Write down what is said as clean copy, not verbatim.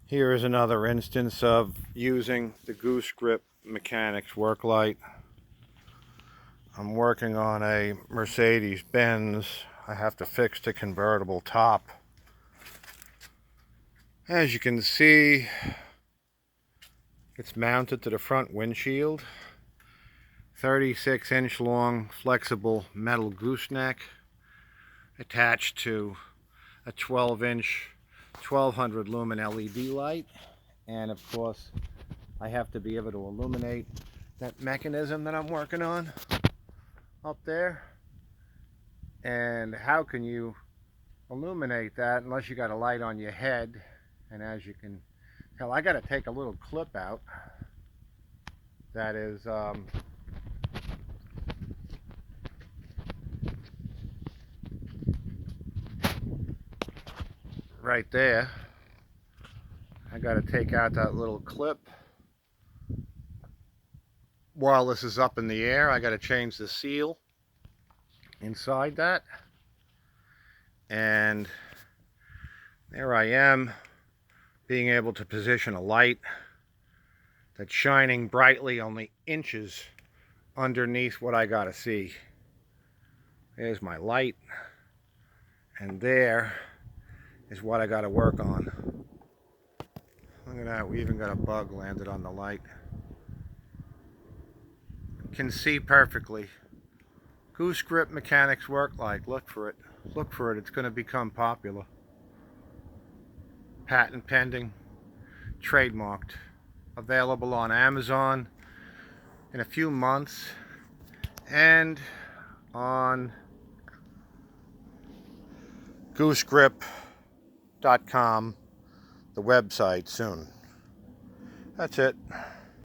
Here is another instance of using the Goose-Grip mechanics work light. I'm working on a Mercedes-Benz. I have to fix the convertible top. As you can see, it's mounted to the front windshield. 36-inch long flexible metal gooseneck attached to a 12-inch 1200 lumen LED light, and of course I have to be able to illuminate that mechanism that I'm working on up there. And how can you illuminate that unless you got a light on your head? And as you can tell, I got to take a little clip out that is right there. I got to take out that little clip. While this is up in the air, I got to change the seal inside that. And there I am, being able to position a light that's shining brightly only inches underneath what I got to see. There's my light, and there is what I got to work on. Look at that, we even got a bug landed on the light. Can see perfectly. Goose-Grip mechanics work light. Look for it. Look for it. It's going to become popular. Patent pending. Trademarked. Available on Amazon in a few months. And on Goose-Grip.com, the website, soon. That's it.